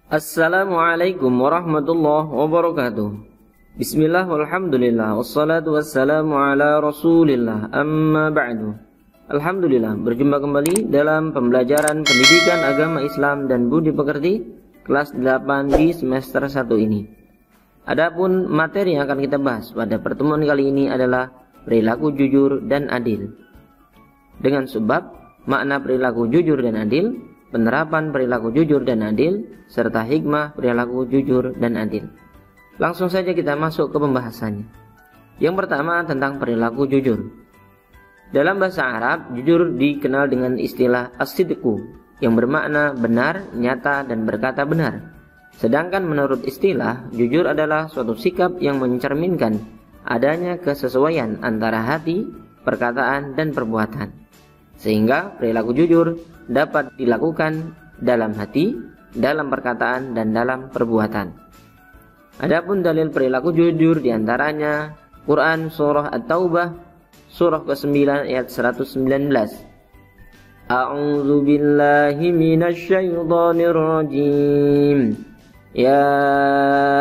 Assalamualaikum warahmatullahi wabarakatuh. Bismillah walhamdulillah wassalatu wassalamu ala rasulillah amma ba'du. Alhamdulillah, berjumpa kembali dalam pembelajaran pendidikan agama Islam dan budi pekerti kelas 8 di semester 1 ini. Adapun materi yang akan kita bahas pada pertemuan kali ini adalah perilaku jujur dan adil. Dengan sebab makna perilaku jujur dan adil, penerapan perilaku jujur dan adil, serta hikmah perilaku jujur dan adil. Langsung saja kita masuk ke pembahasannya. Yang pertama tentang perilaku jujur. Dalam bahasa Arab, jujur dikenal dengan istilah as-sidqu, yang bermakna benar, nyata, dan berkata benar. Sedangkan menurut istilah, jujur adalah suatu sikap yang mencerminkan adanya kesesuaian antara hati, perkataan, dan perbuatan. Sehingga perilaku jujur dapat dilakukan dalam hati, dalam perkataan, dan dalam perbuatan. Adapun dalil perilaku jujur diantaranya Quran surah At-Taubah surah ke-9 ayat 119. A'udzu billahi minasy syaithanir rajim. Ya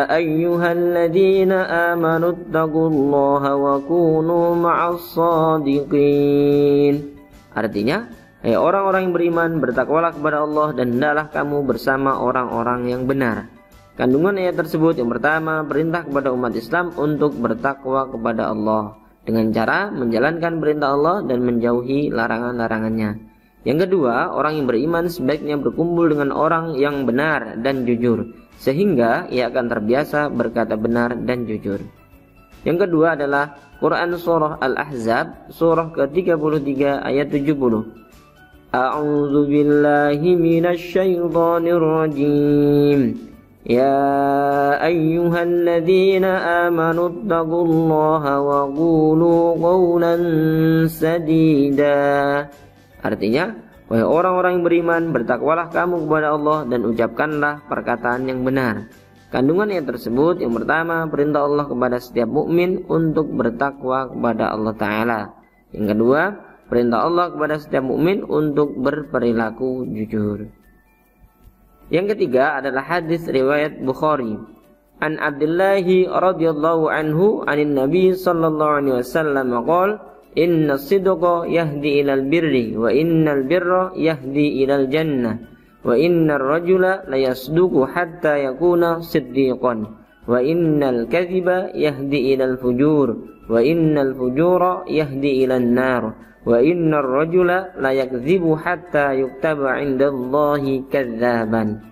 ayyuhalladzina amanu taqullaha wa kunu ma'as shadiqin. Artinya, hai orang-orang yang beriman, bertakwalah kepada Allah dan hendaklah kamu bersama orang-orang yang benar. Kandungan ayat tersebut yang pertama, perintah kepada umat Islam untuk bertakwa kepada Allah dengan cara menjalankan perintah Allah dan menjauhi larangan-larangannya. Yang kedua, orang yang beriman sebaiknya berkumpul dengan orang yang benar dan jujur, sehingga ia akan terbiasa berkata benar dan jujur. Yang kedua adalah Quran surah Al-Ahzab surah ke-33 ayat 70. A'udzu billahi minasy syaithanir rajim. Ya ayyuhalladzina amanu taqullaha wa qulu qawlan sadida. Artinya, wahai orang-orang yang beriman, bertakwalah kamu kepada Allah dan ucapkanlah perkataan yang benar. Kandungan yang tersebut yang pertama, perintah Allah kepada setiap mukmin untuk bertakwa kepada Allah Ta'ala. Yang kedua, perintah Allah kepada setiap mukmin untuk berperilaku jujur. Yang ketiga adalah hadis riwayat Bukhari. An Abdillahi radhiyallahu anhu anin Nabi sallallahu alaihi wasallam qala inna sidqa yahdi ilal birri wa innal birra yahdi ilal jannah. Wa innar rajula la yasduqu hatta yakuna siddiqan wa innal kadhiba yahdi ilal fujur wa innal fujura yahdi ilan nar wa innar rajula la yakdzibu hatta yuktaba 'indallahi kadzaban.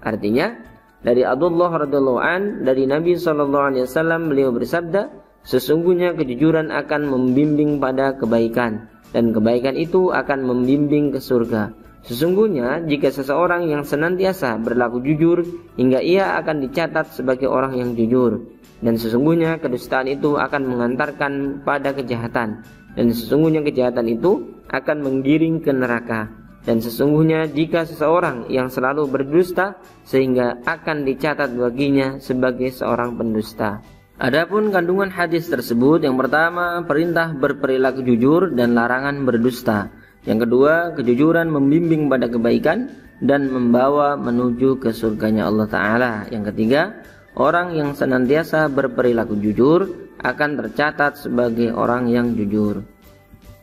Artinya, dari Abdullah radhiyallahu an dari Nabi sallallahu alaihi wasallam, beliau bersabda, sesungguhnya kejujuran akan membimbing pada kebaikan dan kebaikan itu akan membimbing ke surga. Sesungguhnya jika seseorang yang senantiasa berlaku jujur, hingga ia akan dicatat sebagai orang yang jujur. Dan sesungguhnya kedustaan itu akan mengantarkan pada kejahatan. Dan sesungguhnya kejahatan itu akan menggiring ke neraka. Dan sesungguhnya jika seseorang yang selalu berdusta, sehingga akan dicatat baginya sebagai seorang pendusta. Adapun kandungan hadis tersebut, yang pertama, perintah berperilaku jujur dan larangan berdusta. Yang kedua, kejujuran membimbing pada kebaikan dan membawa menuju ke surganya Allah Ta'ala. Yang ketiga, orang yang senantiasa berperilaku jujur akan tercatat sebagai orang yang jujur.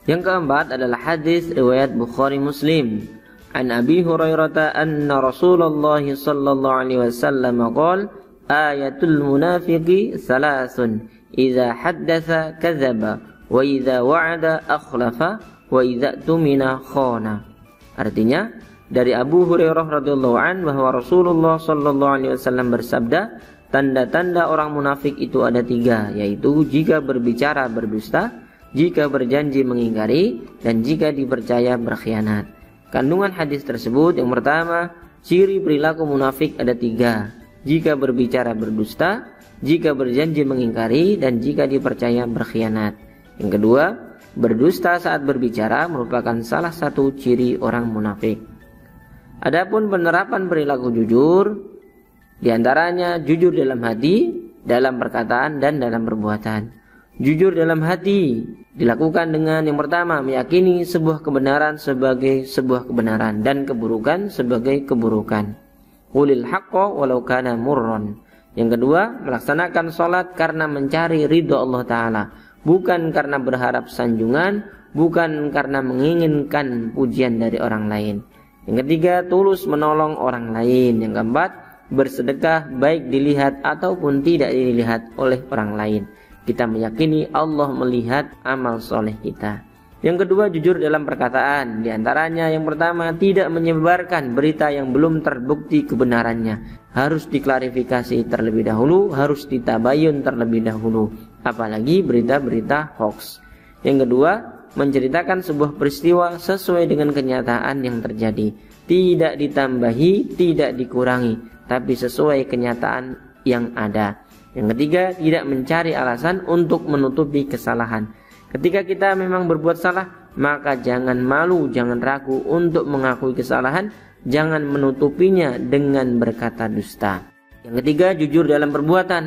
Yang keempat adalah hadis riwayat Bukhari Muslim. An Abi Hurairah anna Rasulullah sallallahu alaihi wasallam qala ayatul munafiqi salasun idza haddatsa kadzaba wa idza wa'ada akhlafa wa idza tumina khana. Artinya, dari Abu Hurairah radhiyallahu an bahwa Rasulullah sallallahu alaihi wasallam bersabda, tanda-tanda orang munafik itu ada 3, yaitu jika berbicara berdusta, jika berjanji mengingkari, dan jika dipercaya berkhianat. Kandungan hadis tersebut yang pertama, ciri perilaku munafik ada 3, jika berbicara berdusta, jika berjanji mengingkari, dan jika dipercaya berkhianat. Yang kedua, berdusta saat berbicara merupakan salah satu ciri orang munafik. Adapun penerapan perilaku jujur, diantaranya jujur dalam hati, dalam perkataan, dan dalam perbuatan. Jujur dalam hati dilakukan dengan yang pertama, meyakini sebuah kebenaran sebagai sebuah kebenaran dan keburukan sebagai keburukan. qulil haqqo walau kana murran. Yang kedua, melaksanakan sholat karena mencari ridho Allah Ta'ala, bukan karena berharap sanjungan, bukan karena menginginkan pujian dari orang lain. Yang ketiga, tulus menolong orang lain. Yang keempat, bersedekah baik dilihat ataupun tidak dilihat oleh orang lain. Kita meyakini Allah melihat amal soleh kita. Yang kedua, jujur dalam perkataan. Di antaranya yang pertama, tidak menyebarkan berita yang belum terbukti kebenarannya. Harus diklarifikasi terlebih dahulu, harus ditabayun terlebih dahulu. Apalagi berita-berita hoax. Yang kedua, menceritakan sebuah peristiwa sesuai dengan kenyataan yang terjadi. Tidak ditambahi, tidak dikurangi, tapi sesuai kenyataan yang ada. Yang ketiga, tidak mencari alasan untuk menutupi kesalahan. Ketika kita memang berbuat salah, maka jangan malu, jangan ragu untuk mengakui kesalahan, jangan menutupinya dengan berkata dusta. Yang ketiga, jujur dalam perbuatan.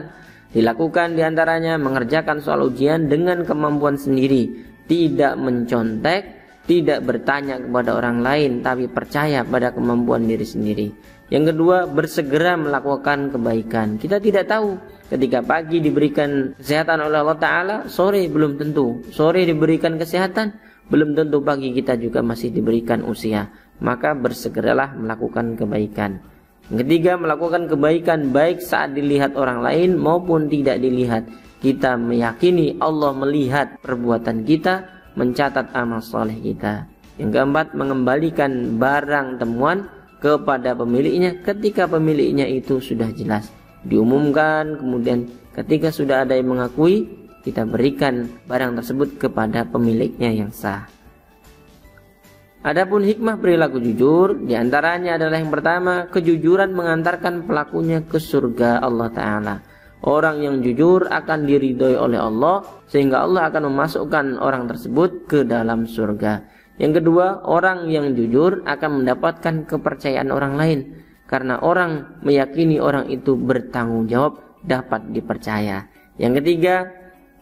Dilakukan diantaranya mengerjakan soal ujian dengan kemampuan sendiri, tidak mencontek, tidak bertanya kepada orang lain, tapi percaya pada kemampuan diri sendiri. Yang kedua, bersegera melakukan kebaikan. Kita tidak tahu ketika pagi diberikan kesehatan oleh Allah Ta'ala, sore belum tentu. Sore diberikan kesehatan, belum tentu pagi kita juga masih diberikan usia. Maka bersegeralah melakukan kebaikan. Yang ketiga, melakukan kebaikan baik saat dilihat orang lain maupun tidak dilihat. Kita meyakini Allah melihat perbuatan kita, mencatat amal soleh kita. Yang keempat, mengembalikan barang temuan kepada pemiliknya ketika pemiliknya itu sudah jelas diumumkan. Kemudian ketika sudah ada yang mengakui, kita berikan barang tersebut kepada pemiliknya yang sah. Adapun hikmah perilaku jujur, diantaranya adalah yang pertama, kejujuran mengantarkan pelakunya ke surga Allah Ta'ala. Orang yang jujur akan diridhoi oleh Allah, sehingga Allah akan memasukkan orang tersebut ke dalam surga. Yang kedua, orang yang jujur akan mendapatkan kepercayaan orang lain, karena orang meyakini orang itu bertanggung jawab, dapat dipercaya. Yang ketiga,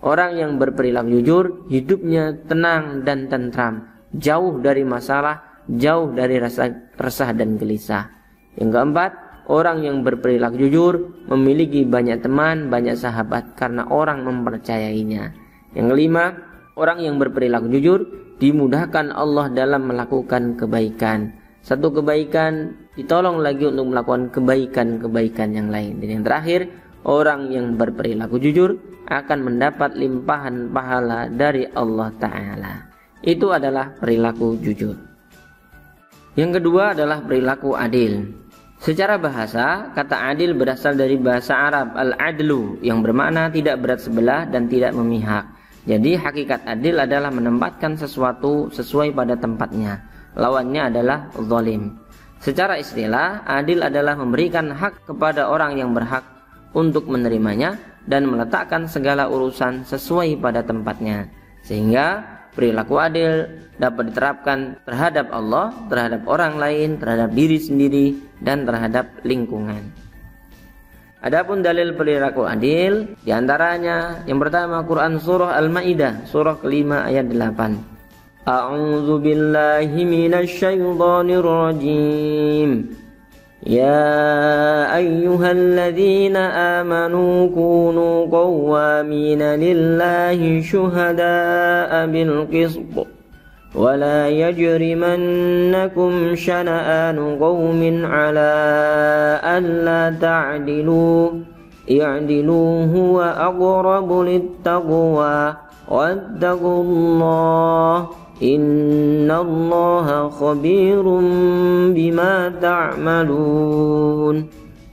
orang yang berperilaku jujur hidupnya tenang dan tentram, jauh dari masalah, jauh dari rasa resah dan gelisah. Yang keempat, orang yang berperilaku jujur memiliki banyak teman, banyak sahabat, karena orang mempercayainya. Yang kelima, orang yang berperilaku jujur dimudahkan Allah dalam melakukan kebaikan. Satu kebaikan ditolong lagi untuk melakukan kebaikan-kebaikan yang lain. Dan yang terakhir, orang yang berperilaku jujur akan mendapat limpahan pahala dari Allah Ta'ala. Itu adalah perilaku jujur. Yang kedua adalah perilaku adil. Secara bahasa, kata adil berasal dari bahasa Arab al-adlu, yang bermakna tidak berat sebelah dan tidak memihak. Jadi hakikat adil adalah menempatkan sesuatu sesuai pada tempatnya. Lawannya adalah zalim. Secara istilah, adil adalah memberikan hak kepada orang yang berhak untuk menerimanya dan meletakkan segala urusan sesuai pada tempatnya. Sehingga perilaku adil dapat diterapkan terhadap Allah, terhadap orang lain, terhadap diri sendiri, dan terhadap lingkungan. Adapun dalil perilaku adil, diantaranya yang pertama Quran surah Al-Maidah surah kelima ayat 8. A'udzu billahi minasy syaithanir rajim. Ya ayyuhalladzina amanu kunu qawwamina lillahi syuhada'a bil qisth wa la yajrimannakum syana'anu qaumin 'ala alla ta'dilu i'dilu huwa aqrabu littaqwa wattaqullaha innallaha khabirum bima ta'malun.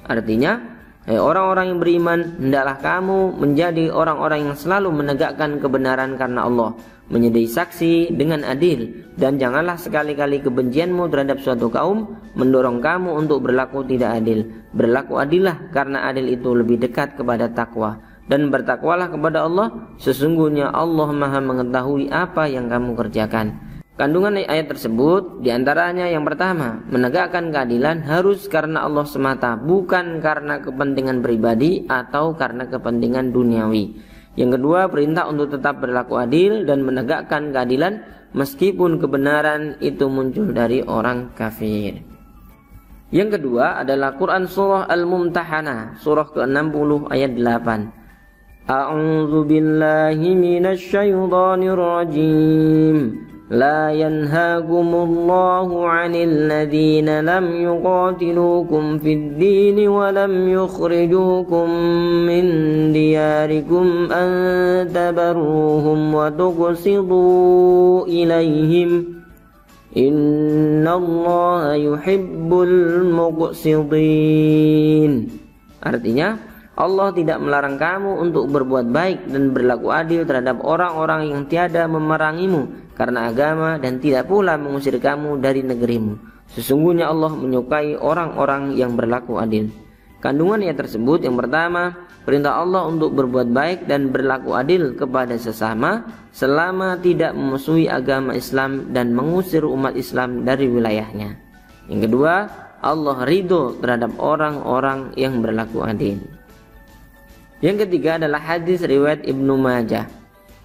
Artinya, hai orang-orang yang beriman, hendaklah kamu menjadi orang-orang yang selalu menegakkan kebenaran karena Allah, menjadi saksi dengan adil, dan janganlah sekali-kali kebencianmu terhadap suatu kaum mendorong kamu untuk berlaku tidak adil. Berlaku adillah, karena adil itu lebih dekat kepada takwa. Dan bertakwalah kepada Allah, sesungguhnya Allah Maha mengetahui apa yang kamu kerjakan. Kandungan ayat tersebut diantaranya yang pertama, menegakkan keadilan harus karena Allah semata, bukan karena kepentingan pribadi atau karena kepentingan duniawi. Yang kedua, perintah untuk tetap berlaku adil dan menegakkan keadilan meskipun kebenaran itu muncul dari orang kafir. Yang kedua adalah Quran surah Al-Mumtahanah, surah ke-60 ayat 8. A'udzu billahi minasy syaithanir rajim. La yanhaakumullahu 'anil ladzina lam yuqatilukum fid din wa lam yukhrijukum min diyarikum an tabarruhum wa tuqsitu ilaihim. Innallaha yuhibbul muqsitin. Artinya, Allah tidak melarang kamu untuk berbuat baik dan berlaku adil terhadap orang-orang yang tiada memerangimu karena agama dan tidak pula mengusir kamu dari negerimu. Sesungguhnya Allah menyukai orang-orang yang berlaku adil. Kandungan ayat tersebut yang pertama, perintah Allah untuk berbuat baik dan berlaku adil kepada sesama selama tidak memusuhi agama Islam dan mengusir umat Islam dari wilayahnya. Yang kedua, Allah ridho terhadap orang-orang yang berlaku adil. Yang ketiga adalah hadis riwayat Ibnu Majah.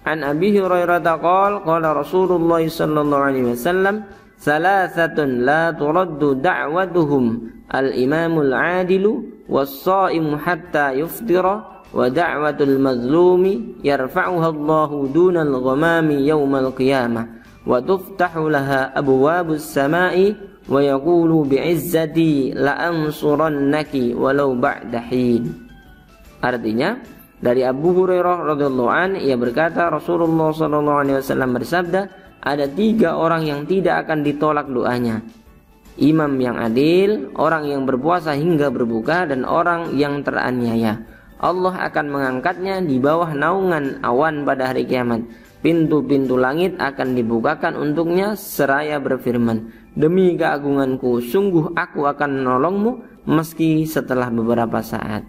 An Abi Hurairah qala Rasulullah sallallahu alaihi wasallam, "Salasatun la turaddu da'watuhum al-imamul 'adilu was-sha'imu hatta yuftira wa da'watul mazlumi yarfa'uha Allahu dunal ghamami yaumal qiyamah wa tuftahu laha abwabus sama'i wa yaqulu bi'izzati la ansurannaki walau ba'da hin." Artinya, dari Abu Hurairah radhiyallahu anhu ia berkata, Rasulullah sallallahu alaihi wasallam bersabda, ada 3 orang yang tidak akan ditolak doanya. Imam yang adil, orang yang berpuasa hingga berbuka, dan orang yang teraniaya. Allah akan mengangkatnya di bawah naungan awan pada hari kiamat. Pintu-pintu langit akan dibukakan untuknya seraya berfirman, demi keagunganku, sungguh aku akan menolongmu meski setelah beberapa saat.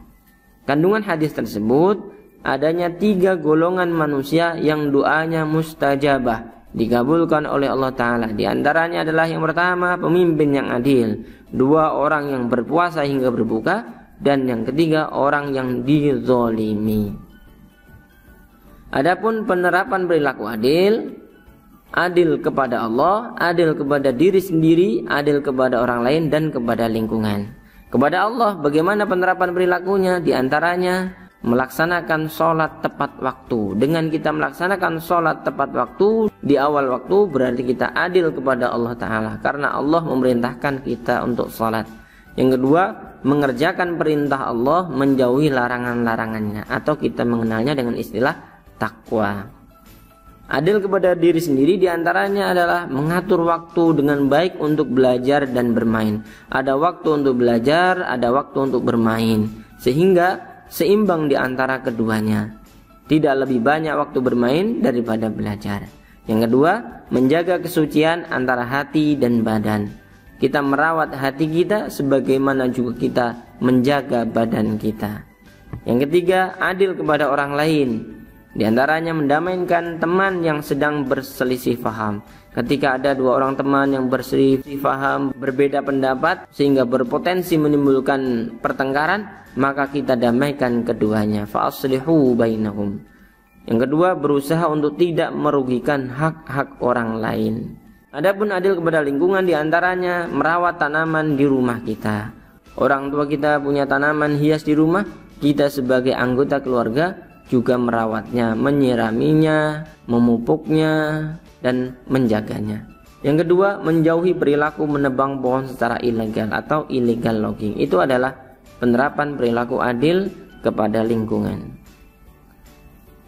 Kandungan hadis tersebut adanya 3 golongan manusia yang doanya mustajabah, dikabulkan oleh Allah Ta'ala. Di antaranya adalah yang pertama, pemimpin yang adil, 2 orang yang berpuasa hingga berbuka, dan yang ketiga orang yang dizolimi. Adapun penerapan perilaku adil, adil kepada Allah, adil kepada diri sendiri, adil kepada orang lain, dan kepada lingkungan. Kepada Allah, bagaimana penerapan perilakunya? Di antaranya melaksanakan sholat tepat waktu. Dengan kita melaksanakan sholat tepat waktu di awal waktu, berarti kita adil kepada Allah Ta'ala, karena Allah memerintahkan kita untuk sholat. Yang kedua, mengerjakan perintah Allah, menjauhi larangan-larangannya, atau kita mengenalnya dengan istilah takwa. Adil kepada diri sendiri diantaranya adalah mengatur waktu dengan baik untuk belajar dan bermain. Ada waktu untuk belajar, ada waktu untuk bermain, sehingga seimbang di antara keduanya. Tidak lebih banyak waktu bermain daripada belajar. Yang kedua, menjaga kesucian antara hati dan badan. Kita merawat hati kita sebagaimana juga kita menjaga badan kita. Yang ketiga, adil kepada orang lain. Di antaranya mendamaikan teman yang sedang berselisih faham. Ketika ada 2 orang teman yang berselisih faham, berbeda pendapat sehingga berpotensi menimbulkan pertengkaran, maka kita damaikan keduanya. Fa aslihu bainahum. Yang kedua, berusaha untuk tidak merugikan hak-hak orang lain. Adapun adil kepada lingkungan, di antaranya merawat tanaman di rumah kita. Orang tua kita punya tanaman hias di rumah, kita sebagai anggota keluarga juga merawatnya, menyiraminya, memupuknya, dan menjaganya. Yang kedua, menjauhi perilaku menebang pohon secara ilegal atau illegal logging. Itu adalah penerapan perilaku adil kepada lingkungan.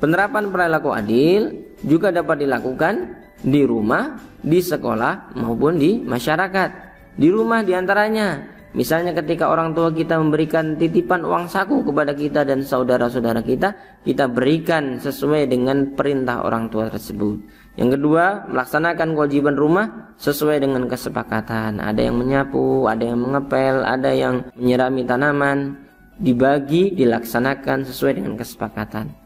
Penerapan perilaku adil juga dapat dilakukan di rumah, di sekolah, maupun di masyarakat. Di rumah diantaranya, misalnya ketika orang tua kita memberikan titipan uang saku kepada kita dan saudara-saudara kita, kita berikan sesuai dengan perintah orang tua tersebut. Yang kedua, melaksanakan kewajiban rumah sesuai dengan kesepakatan. Ada yang menyapu, ada yang mengepel, ada yang menyirami tanaman. Dibagi, dilaksanakan sesuai dengan kesepakatan.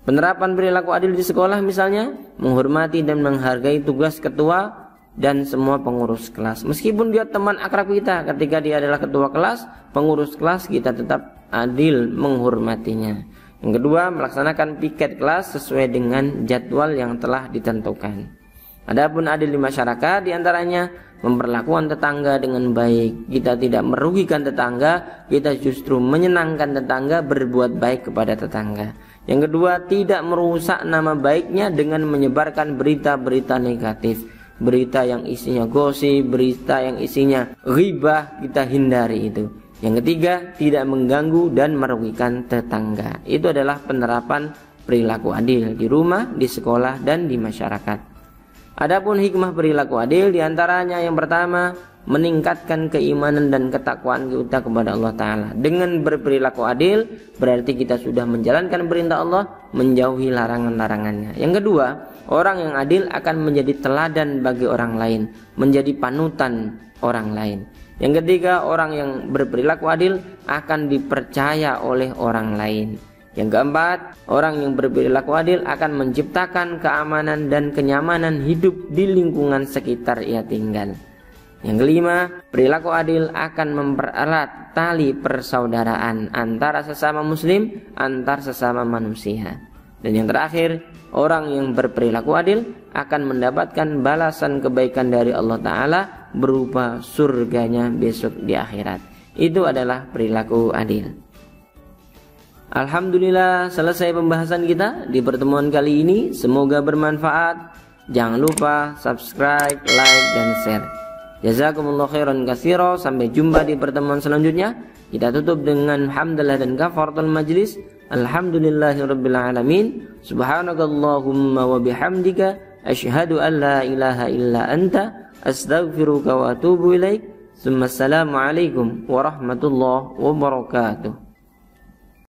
Penerapan perilaku adil di sekolah misalnya, menghormati dan menghargai tugas ketua dan semua pengurus kelas. Meskipun dia teman akrab kita, ketika dia adalah ketua kelas, pengurus kelas, kita tetap adil menghormatinya. Yang kedua, melaksanakan piket kelas sesuai dengan jadwal yang telah ditentukan. Adapun adil di masyarakat, diantaranya memperlakukan tetangga dengan baik, kita tidak merugikan tetangga, kita justru menyenangkan tetangga, berbuat baik kepada tetangga. Yang kedua, tidak merusak nama baiknya dengan menyebarkan berita-berita negatif, berita yang isinya gosip, berita yang isinya ghibah, kita hindari itu. Yang ketiga, tidak mengganggu dan merugikan tetangga. Itu adalah penerapan perilaku adil di rumah, di sekolah, dan di masyarakat. Adapun hikmah perilaku adil diantaranya yang pertama, meningkatkan keimanan dan ketakwaan kita kepada Allah Ta'ala. Dengan berperilaku adil berarti kita sudah menjalankan perintah Allah, menjauhi larangan-larangannya. Yang kedua, orang yang adil akan menjadi teladan bagi orang lain, menjadi panutan orang lain. Yang ketiga, orang yang berperilaku adil akan dipercaya oleh orang lain. Yang keempat, orang yang berperilaku adil akan menciptakan keamanan dan kenyamanan hidup di lingkungan sekitar ia tinggal. Yang kelima, perilaku adil akan mempererat tali persaudaraan antara sesama muslim, antar sesama manusia. Dan yang terakhir, orang yang berperilaku adil akan mendapatkan balasan kebaikan dari Allah Ta'ala berupa surganya besok di akhirat. Itu adalah perilaku adil. Alhamdulillah, selesai pembahasan kita di pertemuan kali ini. Semoga bermanfaat. Jangan lupa subscribe, like, dan share. Jazakumullah khairan katsira. Sampai jumpa di pertemuan selanjutnya. Kita tutup dengan hamdalah dan kafaratul majlis. Alhamdulillahirabbil alamin. Subhanakallahumma wa bihamdika asyhadu an la ilaha illa anta astaghfiruka wa atubu ilaik. Assalamualaikum warahmatullahi wabarakatuh.